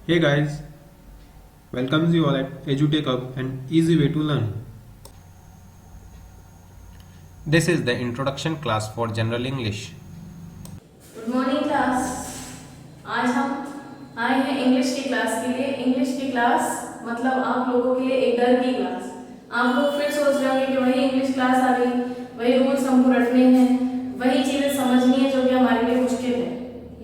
Hey guys, welcomes you all at EduTech Hub, an easy way to learn. This is the introduction class for General English. Good morning class. आज हम आए हैं English की class के लिए। English की class मतलब आप लोगों के लिए एक डर की क्लास। आप लोग फिर सोच रहे होंगे कि वही इंग्लिश क्लास आ गई, वही रूल्स हमको रटने हैं, वही चीज़ें समझनी है जो कि हमारे लिए मुश्किल है।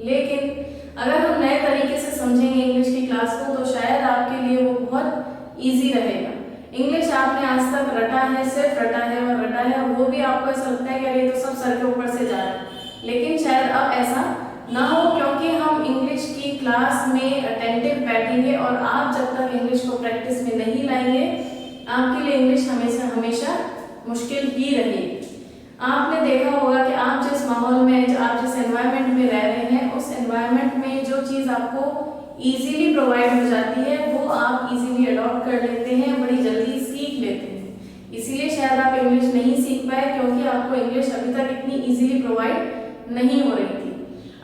लेकिन अगर हम नए तरीके से समझेंगे इंग्लिश की क्लास को तो शायद आपके लिए वो बहुत ईजी रहेगा। इंग्लिश आपने आज तक रटा है, सिर्फ रटा है और रटा है, वो भी आपको ऐसा लगता है कि अरे ये तो सब सर के ऊपर से जा रहा है। लेकिन शायद अब ऐसा ना हो, क्योंकि हम इंग्लिश की क्लास में अटेंटिव बैठेंगे और आप जब तक इंग्लिश को प्रैक्टिस में नहीं लाएंगे आपके लिए इंग्लिश हमेशा हमेशा मुश्किल ही रहेगी। आपने देखा होगा कि आप जिस माहौल में, आप जिस एनवायरनमेंट में रह रहे हैं, उस एनवायरनमेंट में जो चीज़ आपको इजीली प्रोवाइड हो जाती है वो आप इजीली अडॉप्ट कर लेते हैं, बड़ी जल्दी सीख लेते हैं। इसीलिए शायद आप इंग्लिश नहीं सीख पाए, क्योंकि आपको इंग्लिश अभी तक इतनी इजीली प्रोवाइड नहीं हो रही थी।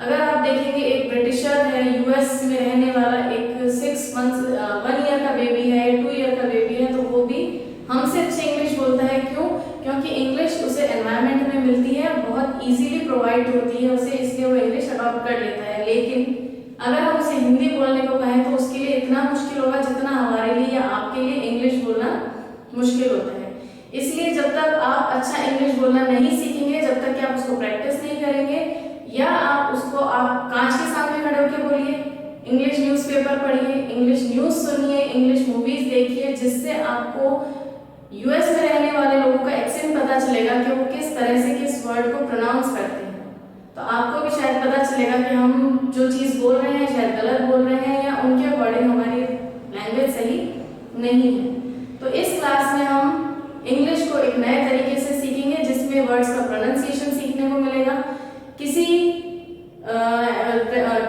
अगर आप देखेंगे एक ब्रिटिशर है, यूएस में रहने वाला, एक 6 मंथ्स 1 ईयर का बेबी है, 2 ईयर का बेबी है, तो वो भी हमसे अच्छी इंग्लिश बोलता है। क्यों? क्योंकि इंग्लिश उसे एनवायरनमेंट में मिलती है, बहुत इजीली प्रोवाइड होती है उसे, इसलिए वो इंग्लिश अडॉप्ट कर लेता है। लेकिन अगर हम उसे हिंदी बोलने को कहें तो उसके लिए इतना मुश्किल होगा जितना हमारे लिए या आपके लिए इंग्लिश बोलना मुश्किल होता है। इसलिए जब तक आप अच्छा इंग्लिश बोलना नहीं सीखेंगे, जब तक कि आप उसको प्रैक्टिस नहीं करेंगे या आप कांच के सामने खड़े होकर बोलिए, इंग्लिश न्यूज़पेपर पढ़िए, इंग्लिश न्यूज़ सुनिए, इंग्लिश मूवीज देखिए, जिससे आपको यूएस में रहने वाले लोगों का एक्सेंट पता चलेगा कि वो किस तरह से किस वर्ड को प्रोनाउंस करते हैं। तो आपको भी शायद पता चलेगा कि हम जो चीज़ बोल रहे हैं शायद गलत बोल रहे हैं या उनके अकॉर्डिंग हमारी लैंग्वेज सही नहीं है। तो इस क्लास में हम इंग्लिश को एक नए तरीके से सीखेंगे, जिसमें वर्ड्स का प्रोनाउंसिएशन सीखने को मिलेगा, किसी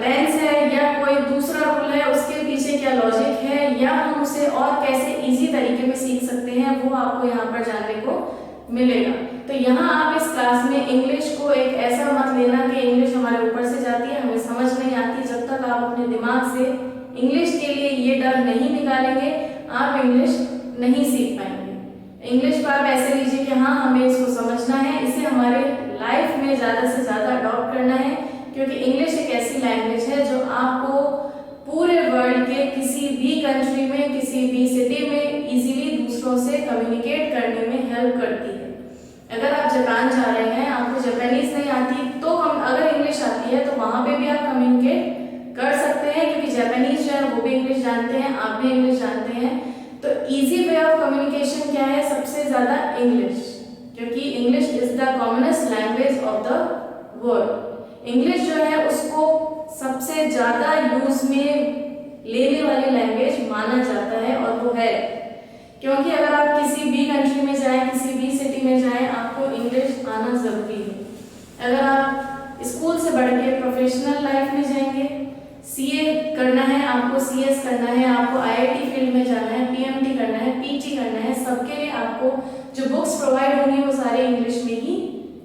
टेंस है या कोई दूसरा रूल है उसके पीछे क्या लॉजिक है, या हम उसे और कैसे इजी तरीके में सीख सकते हैं, वो आपको यहाँ पर जानने को मिलेगा। तो यहाँ आप इस क्लास में इंग्लिश को एक ऐसा मत लेना कि इंग्लिश हमारे ऊपर से जाती है, हमें समझ नहीं आती। जब तक आप अपने दिमाग से इंग्लिश के लिए ये डर नहीं निकालेंगे आप इंग्लिश नहीं सीख पाएंगे। इंग्लिश को आप ऐसे लीजिए कि हाँ, हमें इसको समझना है, इसे हमारे लाइफ में ज़्यादा से ज़्यादा अडॉप्ट करना है, क्योंकि इंग्लिश एक ऐसी लैंग्वेज है जो आपको पूरे वर्ल्ड के किसी भी कंट्री में, किसी भी सिटी में इजीली दूसरों से कम्युनिकेट करने में हेल्प करती है। अगर आप जापान जा रहे हैं, आपको जापानीज नहीं आती, तो हम अगर इंग्लिश आती है तो वहाँ पे भी आप कम्युनिकेट कर सकते हैं, क्योंकि जापानीज जो है वो भी इंग्लिश जानते हैं, आप भी इंग्लिश जानते हैं। तो इजी वे ऑफ कम्युनिकेशन क्या है? सबसे ज़्यादा इंग्लिश, क्योंकि English is the commonest language of the world. English जो है उसको सबसे ज़्यादा यूज में लेने वाली लैंग्वेज माना जाता है, और वो है क्योंकि अगर आप किसी भी कंट्री में जाएं, किसी भी सिटी में जाएं, आपको इंग्लिश आना ज़रूरी है। अगर आप स्कूल से बढ़ के प्रोफेशनल लाइफ में जाएंगे, सीए करना है आपको, सीएस करना है आपको, आईआईटी फील्ड में जाना है, पीएमटी करना है, पीटी करना है, सबके लिए आपको जो बुक्स प्रोवाइड होंगी वो सारे इंग्लिश में ही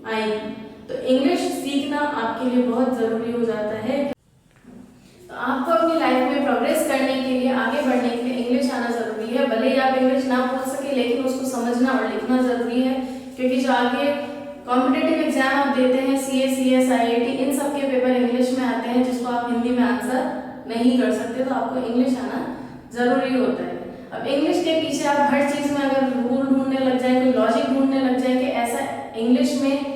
आएंगी। तो इंग्लिश सीखना आपके लिए बहुत ज़रूरी हो जाता है। तो आपको अपनी लाइफ में प्रोग्रेस करने के लिए, आगे बढ़ने के लिए इंग्लिश आना ज़रूरी है। भले ही आप इंग्लिश ना बोल सके, लेकिन उसको समझना और लिखना ज़रूरी है, क्योंकि जो आगे कॉम्पिटिटिव एग्जाम आप देते हैं, सीए, सीएस, आईआईटी, इन सब के पेपर इंग्लिश में आते हैं, जिसको आप हिंदी में आंसर नहीं कर सकते। तो आपको इंग्लिश आना ज़रूरी होता है। अब इंग्लिश के पीछे आप हर चीज़ में अगर रूल ढूंढने लग जाए, कोई लॉजिक ढूंढने लग जाए कि ऐसा इंग्लिश में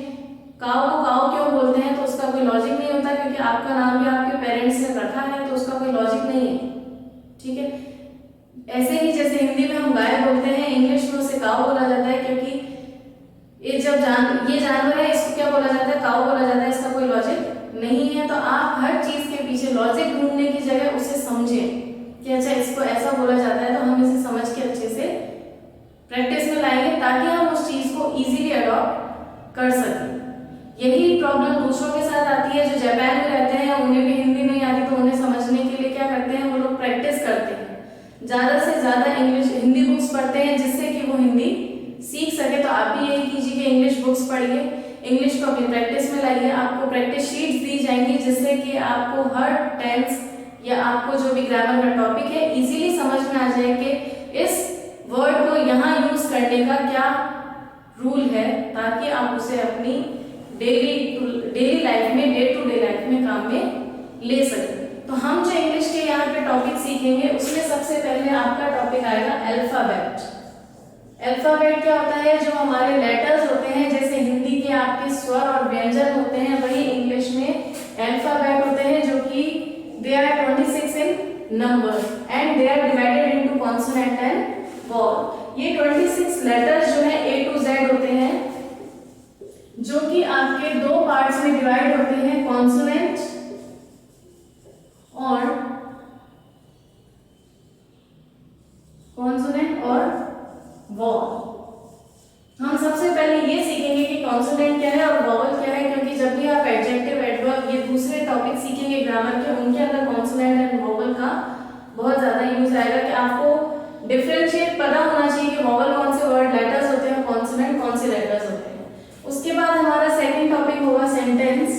काऊ को काऊ क्यों बोलते हैं, तो उसका कोई लॉजिक नहीं होता, क्योंकि आपका नाम भी आपके पेरेंट्स ने रखा है, तो उसका कोई लॉजिक नहीं है। ठीक है। ऐसे ही जैसे हिंदी में हम गाय बोलते हैं, इंग्लिश में उसे काऊ बोला जाता है, क्योंकि ये जानवर है, इसको क्या बोला जाता है? काऊ बोला जाता है। इसका कोई लॉजिक नहीं है। तो आप हर चीज के पीछे लॉजिक ढूंढने की जगह उसे समझें कि अच्छा इसको ऐसा बोला जाता है, तो हम इसे समझ के अच्छे से प्रैक्टिस में लाएंगे, ताकि हम उस चीज को इजीली अडॉप्ट कर सकें। यही प्रॉब्लम दूसरों के साथ आती है जो जापान में रहते हैं, उन्हें भी हिंदी नहीं आती, तो उन्हें समझने के लिए क्या करते हैं, वो लोग प्रैक्टिस करते हैं, ज़्यादा से ज़्यादा इंग्लिश हिंदी बुक्स पढ़ते हैं, जिससे कि वो हिंदी सीख सके। तो आप भी यही कीजिए कि इंग्लिश बुक्स पढ़िए, इंग्लिश को अपनी प्रैक्टिस में लाइए। आपको प्रैक्टिस शीट्स दी जाएंगी, जिससे कि आपको हर टेंस या आपको जो भी ग्रामर का टॉपिक है इजीली समझ में आ जाए कि इस वर्ड को यहाँ यूज करने का क्या रूल है, ताकि आप उसे अपनी डेली लाइफ में, डे टू डे लाइफ में काम में ले सकें। तो हम जो इंग्लिश के यहाँ पे टॉपिक सीखेंगे उसमें सबसे पहले आपका टॉपिक आएगा अल्फाबेट। अल्फाबेट क्या होता है? जो हमारे लेटर्स होते हैं, जैसे हिंदी के आपके स्वर और व्यंजन होते हैं, वही इंग्लिश में अल्फाबेट होते हैं, जो कि they are 26 in number and they are divided into consonant and vowel. ये 26 लेटर्स जो है A to Z होते हैं, जो कि आपके दो पार्ट्स में डिवाइड होते हैं, कॉन्सोनेंट और वॉवल। हम सबसे पहले ये सीखेंगे कि कॉन्सोनेंट क्या है और वॉवल क्या है, क्योंकि जब भी आप एडजेक्टिव, एडवर्ब, ये दूसरे टॉपिक सीखेंगे ग्रामर के, उनके अंदर कॉन्सोनेंट एंड वॉवल का बहुत ज्यादा यूज आएगा कि आपको डिफरेंशिएट पता होना चाहिए कि वॉवल कौन से वर्ड लेटर्स होते हैं, कॉन्सोनेंट कौन से लेटर्स होते हैं। उसके बाद हमारा सेकंड टॉपिक होगा सेंटेंस,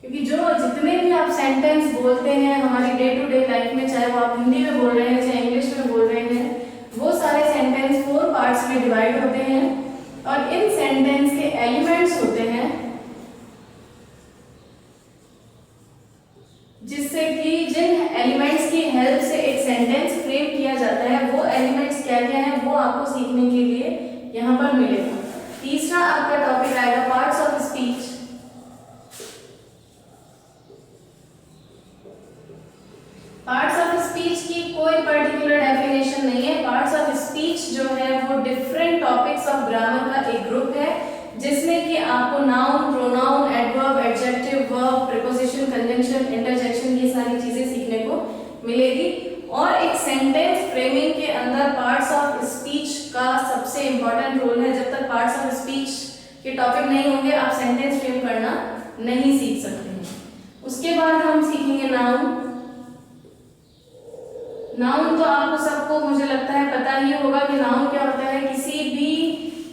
क्योंकि जो जितने भी आप सेंटेंस बोलते हैं हमारी डे टू डे लाइफ में, चाहे वो आप हिंदी में बोल रहे हैं चाहे इंग्लिश में बोल रहे हैं, वो सारे सेंटेंस 4 पार्ट्स में डिवाइड होते हैं और इन सेंटेंस के एलिमेंट्स होते हैं, जिससे कि जिन एलिमेंट्स की हेल्प से एक सेंटेंस फ्रेम किया जाता है, वो एलिमेंट्स क्या क्या हैं वो आपको सीखने के लिए यहाँ पर मिलेगा। तीसरा आपका टॉपिक आएगा parts of speech. Parts of speech की कोई पर्टिकुलर डेफिनेशन नहीं है। पार्ट्स ऑफ स्पीच जो है वो डिफरेंट टॉपिक्स ऑफ ग्रामर का एक ग्रुप है, जिसमें कि आपको noun, pronoun, adverb, adjective, verb, preposition, conjunction, interjection, ये सारी चीजें सीखने को मिलेगी। और एक सेंटेंस फ्रेमिंग के अंदर पार्ट्स ऑफ स्पीच का सबसे इंपॉर्टेंट रोल है। जब तक पार्ट्स ऑफ स्पीच के टॉपिक नहीं होंगे आप सेंटेंस फ्रेम करना नहीं सीख सकते हैं। उसके बाद हम सीखेंगे नाउन। नाउन तो आपको सबको मुझे लगता है पता ही होगा कि नाउन क्या होता है। किसी भी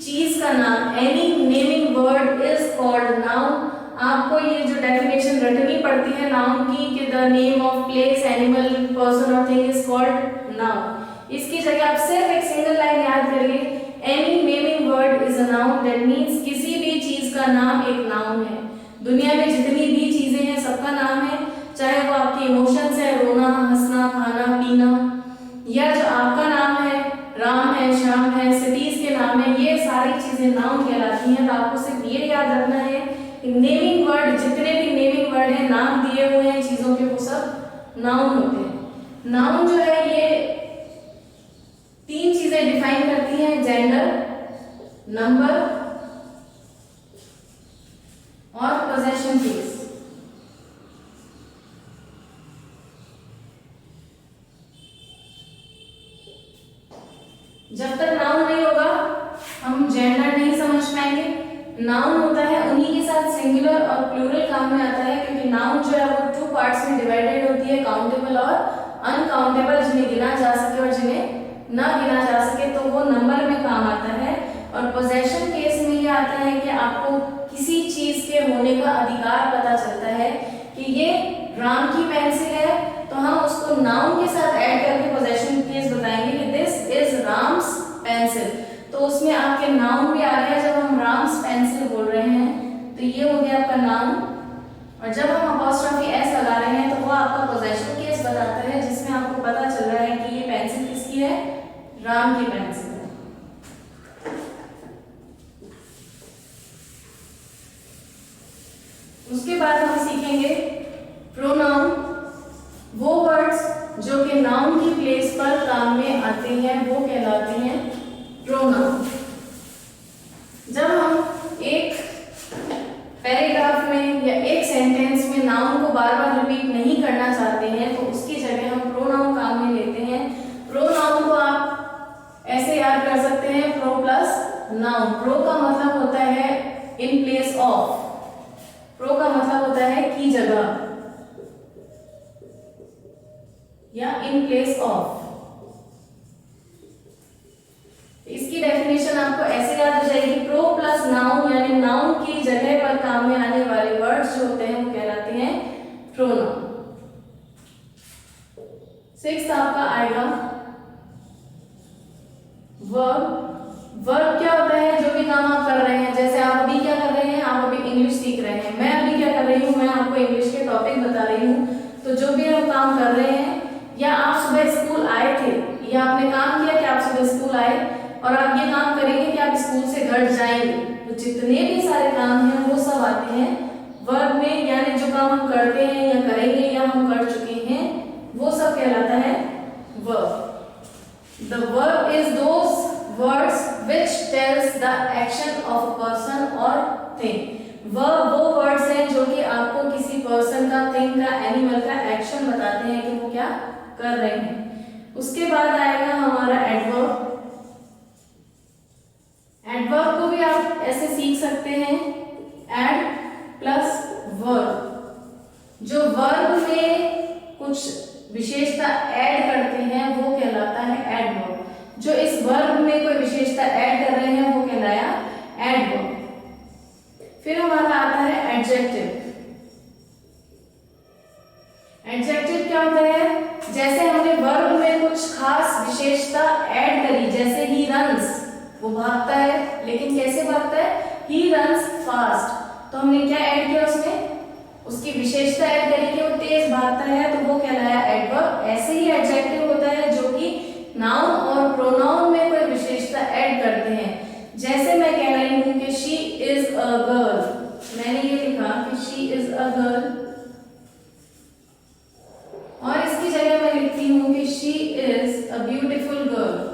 चीज का नाम, any naming word is called noun. आपको ये जो डेफिनेशन रटनी पड़ती है नाउन की कि the name of place, animal, person और थिंग इज कॉल्ड नाउन। इसकी जगह आप सिर्फ एक सिंगल लाइन याद करिए, any naming word is a noun. That means किसी भी चीज का नाम एक नाउन है। दुनिया में जितनी भी चीजें हैं सबका नाम है, चाहे वो आपके इमोशंस है, रोना, हंसना, खाना, पीना, या जो आपका नाम है, राम है, श्याम है, सिटीज के नाम है, ये सारी चीजें नाउन कहलाती हैं। तो आपको सिर्फ ये याद रखना है कि नेमिंग वर्ड, जितने भी नेमिंग वर्ड हैं, नाम दिए हुए हैं चीजों के, वो सब नाउन होते हैं। नाउन जो है ये 3 चीजें डिफाइन करती हैं, जेंडर, नंबर और पोजेशन केस। जब तक नाउन नहीं होगा हम जेंडर नहीं समझ पाएंगे। नाउन होता है उन्हीं के साथ सिंगुलर और प्लूरल काम में आता है, क्योंकि नाउन जो है वो 2 पार्ट्स में डिवाइडेड होती है, काउंटेबल और अनकाउंटेबल, जिन्हें गिना जा सके और जिन्हें ना गिना जा सके, तो वो नंबर में काम आता है। और पोजेशन केस में ये आता है कि आपको किसी चीज के होने का अधिकार पता चलता है कि ये राम की पेंसिल है, तो हम उसको नाउन के साथ ऐड करके पोजेशन केस बताएंगे कि दिस इज राम्स पेंसिल। तो उसमें आपके नाउन भी आ गया। जब हम राम्स पेंसिल बोल रहे हैं तो ये हो गया आपका नाउन, और जब हम अपॉस्ट्रोफी एस लगा रहे हैं तो वो आपका पोजेशन केस बताता है, जिसमें आपको पता चल रहा है कि ये पेंसिल किसकी है, राम की पेंसिल है। उसके बाद हम सीखेंगे प्रोनाउन। वो वर्ड्स जो कि नाउन की प्लेस पर काम में आते हैं वो कहलाते हैं प्रोनाउन। जब हम एक पैराग्राफ में या एक सेंटेंस में नाउन को बार बार रिपीट नहीं करना चाहते हैं तो उसकी जगह हम प्रोनाउन काम में लेते हैं। प्रोनाउन को आप ऐसे याद कर सकते हैं, प्रो प्लस नाउन। प्रो का मतलब होता है इन प्लेस ऑफ, प्रो का मतलब होता है की जगह या इन प्लेस ऑफ। इसकी डेफिनेशन आपको ऐसे याद हो जाएगी, प्रो प्लस नाउन यानी नाउन की जगह पर काम में आने वाले वर्ड्स जो होते हैं वो कहलाते हैं प्रोनाउन। सिक्स्थ आपका आएगा वर्ब। वर्ब क्या होता है? जो भी काम आप कर रहे हैं, जैसे आप अभी क्या कर रहे हैं, आप अभी इंग्लिश सीख रहे हैं, मैं अभी क्या कर रही हूँ, मैं आपको इंग्लिश के टॉपिक बता रही हूँ। तो जो भी हम काम कर रहे हैं, या आप सुबह स्कूल आए थे, या आपने काम किया कि आप सुबह स्कूल आए और आप ये काम करेंगे कि आप स्कूल से घर जाएंगे, तो जितने भी सारे काम हैं वो सब आते हैं वर्ब में, यानी जो काम हम करते हैं या करेंगे या हम कर चुके हैं वो सब कहलाता है verb. The verb is those words which tells the action of a person or thing. Verb वो words हैं जो कि आपको किसी person का, thing का, animal का action बताते हैं कि वो क्या कर रहे हैं। उसके बाद आएगा हमारा adverb। adverb को भी आप ऐसे सीख सकते हैं, add plus verb। जो verb में कुछ विशेषता ऐड करते हैं वो कहलाता है एडवर्ब। जो इस वर्ब में कोई विशेषता ऐड कर रहे हैं वो कहलाया एडवर्ब। फिर हमारा आता है एडजेक्टिव। एडजेक्टिव क्या होता है? जैसे हमने वर्ब में कुछ खास विशेषता ऐड करी, जैसे ही रन्स, वो भागता है, लेकिन कैसे भागता है? He runs fast. तो हमने क्या ऐड किया उसमें? उसकी विशेषता ऐड करी कि वो तेज भागता है, तो वो कहलाया एडवर्ब। ऐसे ही एडजेक्टिव होता है जो कि नाउन और प्रोनाउन में कोई विशेषता ऐड करते हैं। जैसे मैं कह रही हूं कि शी इज अ गर्ल, मैंने ये लिखा कि शी इज अ गर्ल, और इसकी जगह मैं लिखती हूं कि she is a beautiful girl.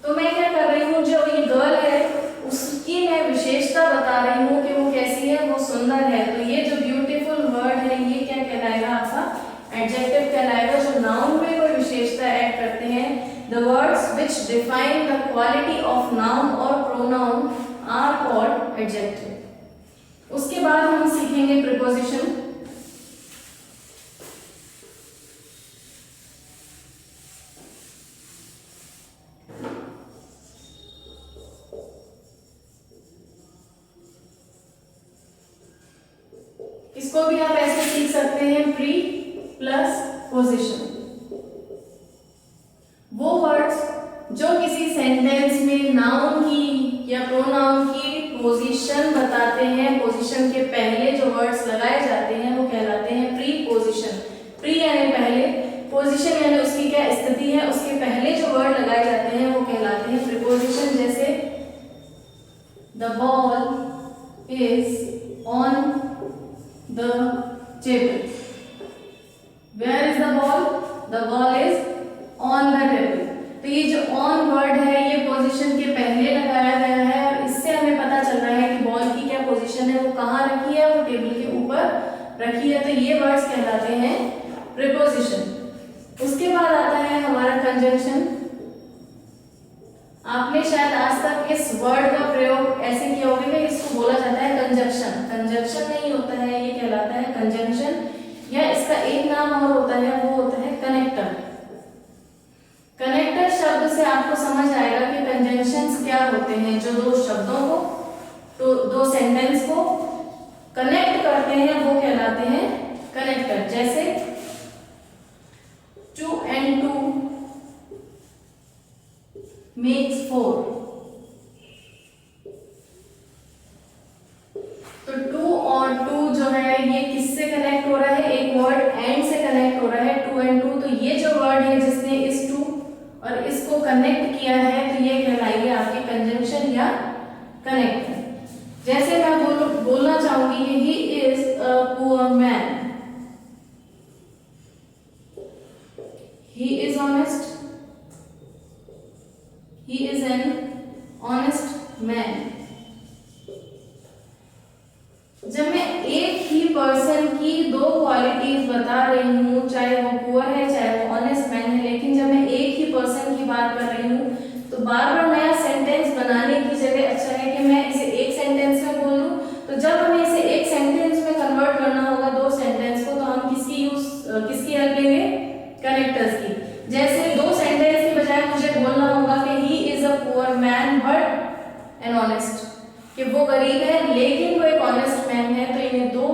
तो मैं क्या कर रही हूँ, जो ये गर्ल है उसकी मैं विशेषता बता रही हूँ कि वो कैसी है, वो सुंदर है। तो ये जो ब्यूटीफुल वर्ड है ये क्या कहलाएगा? आपका एडजेक्टिव कहलाएगा। जो नाउन में कोई विशेषता ऐड करते हैं, the words which define the quality of noun और प्रोनाउन आर कॉल्ड एडजेक्टिव। उसके बाद हम सीखेंगे प्रीपोजिशन। इसको भी आप ऐसे सीख सकते हैं, प्री प्लस पोजिशन। वो वर्ड्स जो किसी सेंटेंस में नाउन की या प्रोनाउन की पोजीशन बताते हैं, पोजीशन के पहले जो वर्ड्स लगाए जाते हैं वो कहलाते हैं प्री पोजिशन। प्री यानी पहले, पोजीशन यानी उसकी क्या स्थिति है, उसके पहले जो वर्ड लगाए जाते हैं वो कहलाते हैं प्रीपोजिशन। जैसे the ball is on the table. Where is the ball? The ball is on the table. तो ये जो on वर्ड है ये पोजीशन के पहले लगाया गया है, और इससे हमें पता चल रहा है कि बॉल की क्या पोजीशन है, वो कहाँ रखी है, वो टेबल के ऊपर रखी है। तो ये वर्ड्स कहलाते हैं प्रीपोजिशन। उसके बाद आता है हमारा कंजंक्शन। आपने शायद आज तक इस वर्ड का प्रयोग ऐसे किया होगा कि इसको बोला जाता है कंजंक्शन। कंजंक्शन नहीं होता है, ये कहलाता है कंजंक्शन, या इसका एक नाम और होता है, वो होता है कनेक्टर। कनेक्टर शब्द से आपको समझ आएगा कि कंजंक्शंस क्या होते हैं। जो दो शब्दों को, तो दो सेंटेंस को कनेक्ट करते हैं वो कहलाते हैं कनेक्टर। जैसे 2 and 2 makes 4। तो 2 और 2 जो है ये किससे कनेक्ट हो रहा है? एक वर्ड एंड से कनेक्ट हो रहा है, 2 and 2। तो ये जो वर्ड है जिसने इस 2 और इसको कनेक्ट किया है तो ये कहलाएगी आपकी कंजंक्शन या कनेक्टर। जैसे मैं बोलना चाहूंगी कि he is a poor man, he is honest, he is an honest man। जब मैं एक ही पर्सन की दो क्वालिटीज बता रही हूँ, चाहे वो पुअर है चाहे वो ऑनेस्ट मैन है, लेकिन जब मैं एक ही पर्सन की बात कर रही हूँ तो बार बार नया सेंटेंस बनाने की जगह अच्छा है कि मैं इसे एक सेंटेंस में बोल लूँ। तो जब हमें इसे एक सेंटेंस में कन्वर्ट करना होगा दो सेंटेंस को, तो हम किसकी हेल्प लेंगे? कनेक्टर्स की। जैसे दो सेंटेंस के बजाय मुझे बोलना होगा कि he is a poor man but an honest, कि वो गरीब है लेकिन वो एक ऑनेस्ट मैन है, तो इन्हें दो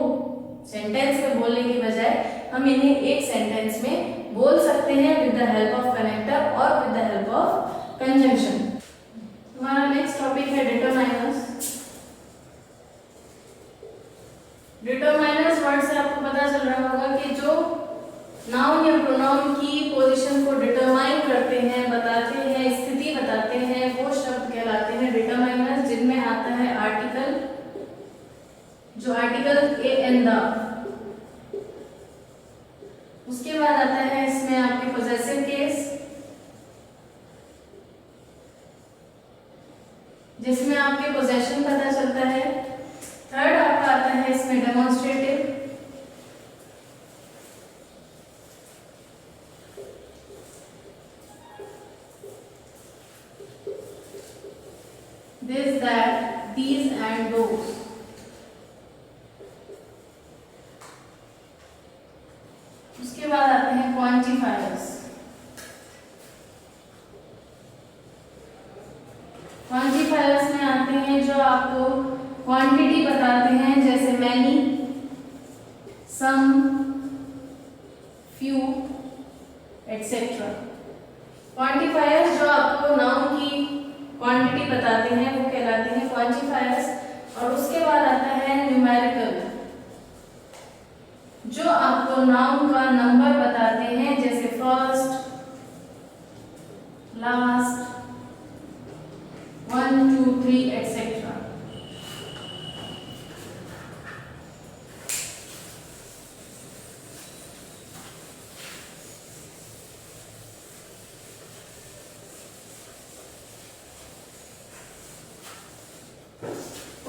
सेंटेंस में बोलने की बजाय हम इन्हें एक सेंटेंस में बोल सकते हैं with the help of connector और with the help of conjunction. हमारा नेक्स्ट टॉपिक है डिटरमाइनर्स। डिटरमाइनर्स वर्ड से आपको पता चल रहा होगा कि जो नाउन या प्रोनाउन की पोजीशन को डिटरमाइन करते हैं, बताते हैं, स्थिति बताते हैं, वो शब्द कहलाते हैं डिटरमाइनर्स, जिनमें आता है आर्टिकल, जो आर्टिकल ए एंड द, उसके बाद आता है इसमें आपके पोजेसिव केस, जिसमें आपके पोजेशन पता चलता है। थर्ड आपका आता है इसमें demonstrative, this, that, these and those। उसके बाद आते हैं क्वांटिफायर्स। क्वांटिफायर्स में आते हैं जो आपको क्वांटिटी बताते हैं, जैसे मैनी, सम, फ्यू एटसेट्रा। क्वांटिफायर्स जो आपको नाउन की क्वांटिटी बताते हैं वो कहलाते हैं क्वांटिफायर्स। और उसके बाद आता है न्यूमेरिकल, जो आपको नाउन का नंबर बताते हैं, जैसे फर्स्ट, लास्ट, 1 2 3 एटसेट्रा।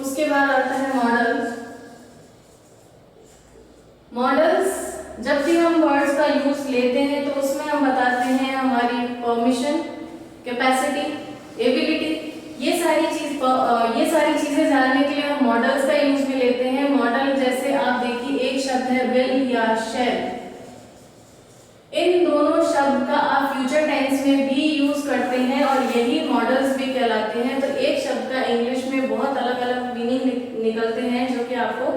उसके बाद आता है मॉडल्स। मॉडल्स जब भी हम वर्ड्स का यूज लेते हैं तो उसमें हम बताते हैं हमारी परमिशन, कैपेसिटी, एबिलिटी, ये सारी चीजें जानने के लिए हम मॉडल्स का यूज में लेते हैं। मॉडल जैसे आप देखिए, एक शब्द है विल या शैल, इन दोनों शब्द का आप फ्यूचर टेंस में भी यूज करते हैं और यही मॉडल्स भी कहलाते हैं। तो एक शब्द का इंग्लिश में बहुत अलग अलग मीनिंग निकलते हैं, जो कि आपको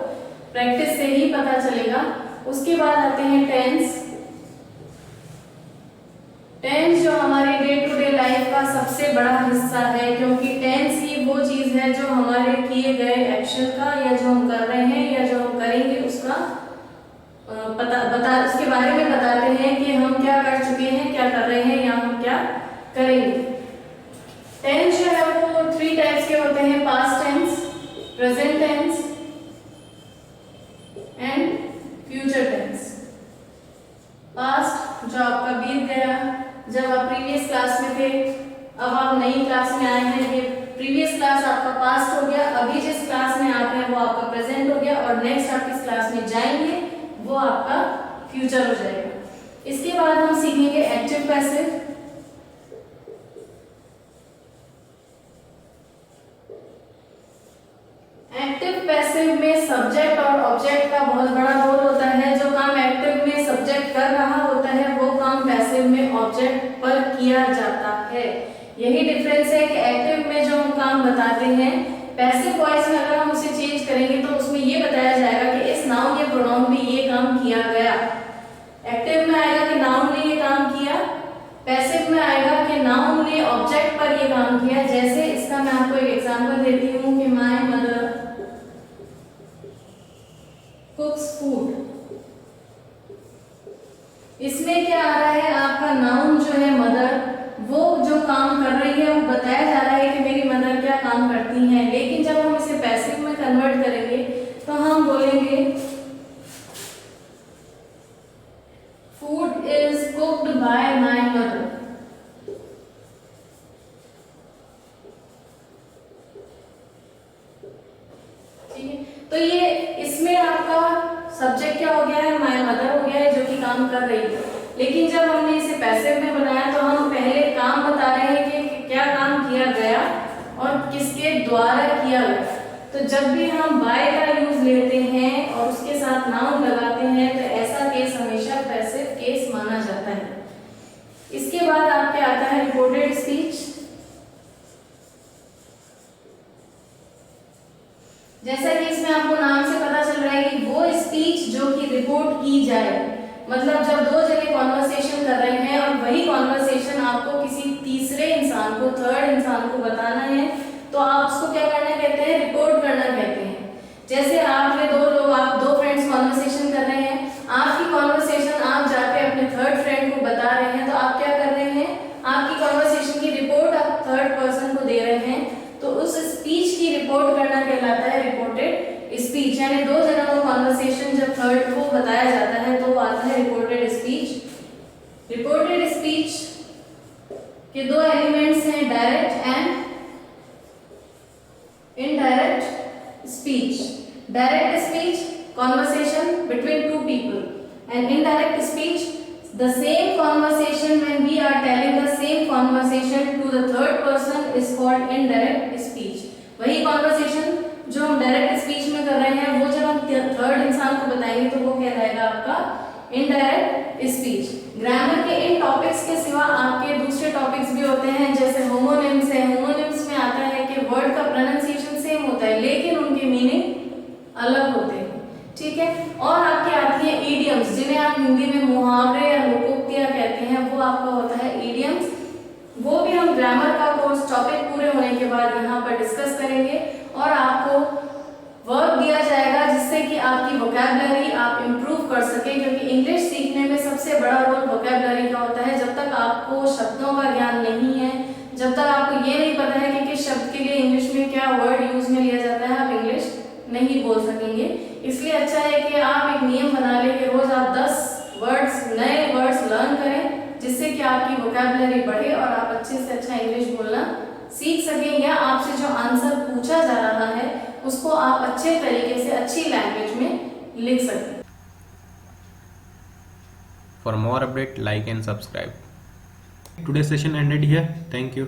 प्रैक्टिस से ही पता चलेगा। उसके बाद आते हैं टेंस। टेंस जो हमारे डे टू डे लाइफ का सबसे बड़ा हिस्सा है, क्योंकि टेंस ही वो चीज है जो हमारे किए गए एक्शन का, या जो हम कर रहे हैं या जो हम करेंगे उसका उसके बारे में बताते हैं कि हम क्या कर चुके हैं, क्या कर रहे हैं या हम क्या करेंगे। टेंस जो है वो 3 टाइप्स के होते हैं, past tense, present tense and future tense. Past जो आपका बीत गया, जब आप प्रीवियस क्लास में थे, अब आप नई क्लास में आए हैं, ये प्रीवियस क्लास आपका पास्ट हो गया, अभी जिस क्लास में आप हैं वो आपका प्रेजेंट हो गया, और नेक्स्ट आप किस क्लास में जाएंगे वो आपका फ्यूचर हो जाएगा। इसके बाद हम सीखेंगे एक्टिव पैसिव। एक्टिव पैसिव में सब्जेक्ट और ऑब्जेक्ट का बहुत बड़ा रोल होता है। जो काम एक्टिव में सब्जेक्ट कर रहा होता है वो काम पैसिव में ऑब्जेक्ट पर किया जाता है। यही डिफरेंस है कि एक्टिव में जो हम काम बताते हैं, पैसिव वॉइस में अगर हम उसे चेंज करेंगे तो उसमें ये बताया जाएगा कि इस नाउन या प्रोनाउन में ये काम किया गया। एक्टिव में आएगा कि नाउन ने ये काम किया, पैसिव में आएगा कि नाउन ने ऑब्जेक्ट पर ये काम किया। जैसे इसका मैं आपको एक एग्जांपल देती हूँ कि माय मदर कुक्स फूड। इसमें क्या आ रहा है, आपका नाउन जो है मदर, वो जो काम कर रही है वो बताया जा रहा है कि मेरी मदर क्या काम करती हैं। लेकिन जब हम इसे पैसिव में कन्वर्ट करेंगे तो हम बोलेंगे food is cooked bye my mother. ठीक है, तो ये इसमें आपका सब्जेक्ट क्या हो गया है, माय मदर हो गया है जो कि काम कर रही है। लेकिन जब हमने इसे पैसिव में बनाया तो हम पहले काम बता रहे हैं कि क्या काम किया गया और किसके द्वारा किया गया। तो जब भी हम बाय का यूज लेते हैं और उसके साथ नाउन लगाते हैं तो ऐसा केस हमेशा पैसिव केस माना जाता है। इसके बाद आपके आता है रिपोर्टेड स्पीच। जैसा कि इसमें आपको नाम से पता चल रहा है कि वो स्पीच जो कि रिपोर्ट की जाए, मतलब जब दो जने कॉन्वर्सेशन कर रहे हैं और वही कॉन्वर्सेशन आपको किसी तीसरे इंसान को, थर्ड इंसान को बताना है, तो आप उसको क्या करना कहते हैं, रिपोर्ट करना कहते हैं। जैसे आप दो फ्रेंड्स कॉन्वर्सेशन कर रहे हैं, आपकी कॉन्वर्सेशन आप जाके अपने थर्ड फ्रेंड को बता रहे हैं, तो आप क्या कर रहे हैं, आपकी कॉन्वर्सेशन की रिपोर्ट आप थर्ड पर्सन को दे रहे हैं, तो उस स्पीच की रिपोर्ट करना कहलाता है रिपोर्टेड स्पीच। यानी दो जनों का कॉन्वर्सेशन जब थर्ड को बताया जाता है तो वो आता है रिपोर्टेड स्पीच। रिपोर्टेड स्पीच के दो एलिमेंट्स हैं, direct and indirect speech. Direct speech conversation between two people, and indirect speech the same conversation when we are telling the same conversation to the third person is called indirect speech। वही conversation जो हम direct speech में कर रहे हैं वो जब हम थर्ड इंसान को बताएंगे तो वो कहलाएगा आपका इनडायरेक्ट स्पीच। ग्रामर के इन टॉपिक्स के सिवा आपके दूसरे टॉपिक्स भी होते हैं, जैसे होमोनिम्स है। होमोनिम्स में आता है कि वर्ड का प्रोनाउंसिएशन सेम होता है लेकिन उनके मीनिंग अलग होते हैं, ठीक है। और आपके आती है इडियम्स, जिन्हें आप हिंदी में मुहावरे या लोकोक्तियां कहते हैं, वो आपका होता है इडियम्स। वो भी हम ग्रामर का कोर्स टॉपिक पूरे होने के बाद यहाँ पर डिस्कस करेंगे और आपको वर्क दिया जाएगा जिससे कि आपकी वोकैबुलरी आप इम्प्रूव कर सके, क्योंकि इंग्लिश सीखने में सबसे बड़ा रोल वोकैबुलरी का होता है। जब तक आपको शब्दों का ज्ञान नहीं है, जब तक आपको ये नहीं पता है कि किस शब्द के लिए इंग्लिश में क्या वर्ड यूज में लिया जाता है, आप इंग्लिश नहीं बोल सकेंगे। इसलिए अच्छा है कि आप एक नियम बना लें कि रोज आप 10 नए वर्ड्स लर्न करें, जिससे कि आपकी वोकैबुलरी बढ़े और आप अच्छे से अच्छा इंग्लिश बोलना सीख सकें, या आपसे जो आंसर पूछा जा रहा है उसको आप अच्छे तरीके से अच्छी लैंग्वेज में लिख सकें। For more update, like and subscribe. Today's session ended here. Thank you.